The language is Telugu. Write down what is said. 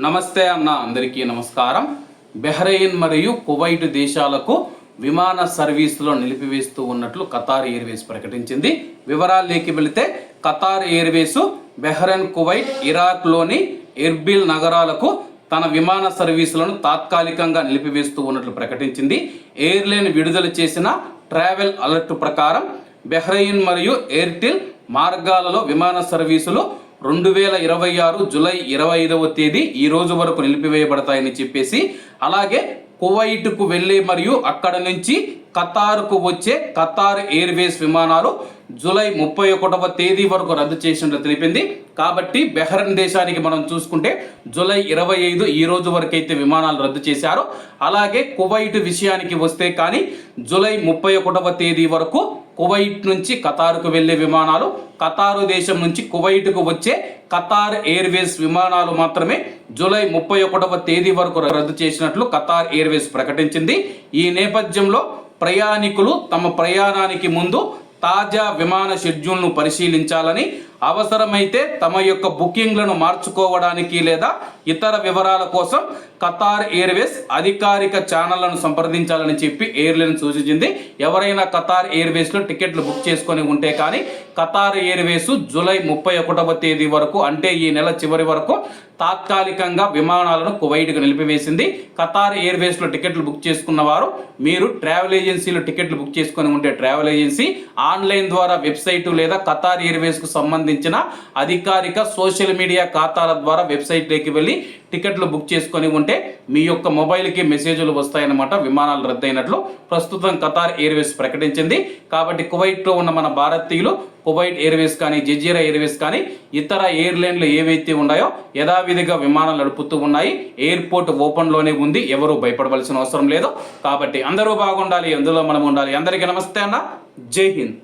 నమస్తే అన్న, అందరికీ నమస్కారం. బహ్రెయిన్ మరియు కువైట్ దేశాలకు విమాన సర్వీసులో నిలిపివేస్తూ ఉన్నట్లు ఖతార్ ఎయిర్వేస్ ప్రకటించింది. వివరాల్లోకి వెళితే ఖతార్ ఎయిర్వేస్ బహ్రెయిన్, కువైట్, ఇరాక్లోని ఎర్బిల్ నగరాలకు తన విమాన సర్వీసులను తాత్కాలికంగా నిలిపివేస్తూ ఉన్నట్లు ప్రకటించింది. ఎయిర్లైన్ విడుదల చేసిన ట్రావెల్ అలర్ట్ ప్రకారం బహ్రెయిన్ మరియు ఎయిర్టెల్ మార్గాలలో విమాన సర్వీసులు 2026 జూలై 25వ తేదీ ఈ రోజు వరకు నిలిపివేయబడతాయని చెప్పేసి, అలాగే కువైట్కు వెళ్ళే మరియు అక్కడ నుంచి ఖతార్కు వచ్చే ఖతార్ ఎయిర్వేస్ విమానాలు జూలై 31వ తేదీ వరకు రద్దు చేసినట్లు తెలిపింది. కాబట్టి బహ్రెయిన్ దేశానికి మనం చూసుకుంటే జూలై 25 ఈ రోజు వరకు అయితే విమానాలు రద్దు చేశారు. అలాగే కువైట్ విషయానికి వస్తే కానీ జూలై 31వ తేదీ వరకు కువైట్ నుంచి ఖతార్కు వెళ్ళే విమానాలు, ఖతారు దేశం నుంచి కువైట్కు వచ్చే ఖతార్ ఎయిర్వేస్ విమానాలు మాత్రమే జూలై 31వ తేదీ వరకు రద్దు చేసినట్లు ఖతార్ ఎయిర్వేస్ ప్రకటించింది. ఈ నేపథ్యంలో ప్రయాణికులు తమ ప్రయాణానికి ముందు తాజా విమాన షెడ్యూల్ను పరిశీలించాలని, అవసరమైతే తమ యొక్క బుకింగ్లను మార్చుకోవడానికి లేదా ఇతర వివరాల కోసం ఖతార్ ఎయిర్వేస్ అధికారిక ఛానళ్లను సంప్రదించాలని చెప్పి ఎయిర్లైన్ సూచించింది. ఎవరైనా ఖతార్ ఎయిర్వేస్లో టికెట్లు బుక్ చేసుకొని ఉంటే కానీ ఖతార్ ఎయిర్వేస్ జూలై 31వ తేదీ వరకు, అంటే ఈ నెల చివరి వరకు తాత్కాలికంగా విమానాలను కువైట్కు నిలిపివేసింది. ఖతార్ ఎయిర్వేస్లో టికెట్లు బుక్ చేసుకున్న వారు, మీరు ట్రావెల్ ఏజెన్సీలో టికెట్లు బుక్ చేసుకొని ఉంటే ట్రావెల్ ఏజెన్సీ, ఆన్లైన్ ద్వారా వెబ్సైటు లేదా ఖతార్ ఎయిర్వేస్కు సంబంధించిన అధికారిక సోషల్ మీడియా ఖాతాల ద్వారా వెబ్సైట్లోకి వెళ్ళి టికెట్లు బుక్ చేసుకొని ఉంటే మీ యొక్క మొబైల్కి మెసేజ్లు వస్తాయన్నమాట, విమానాలు రద్దయినట్లు ప్రస్తుతం ఖతార్ ఎయిర్వేస్ ప్రకటించింది. కాబట్టి కువైట్లో ఉన్న మన భారతీయులు కువైట్ ఎయిర్వేస్ కానీ, జజీరా ఎయిర్వేస్ కానీ, ఇతర ఎయిర్లైన్లు ఏవైతే ఉన్నాయో యథావిధిగా విమానాలు నడుపుతూ ఉన్నాయి. ఎయిర్పోర్ట్ ఓపెన్లోనే ఉంది, ఎవరు భయపడవలసిన అవసరం లేదు. కాబట్టి అందరూ బాగుండాలి, అందులో మనం ఉండాలి. అందరికీ నమస్తే అన్న, జై హింద్.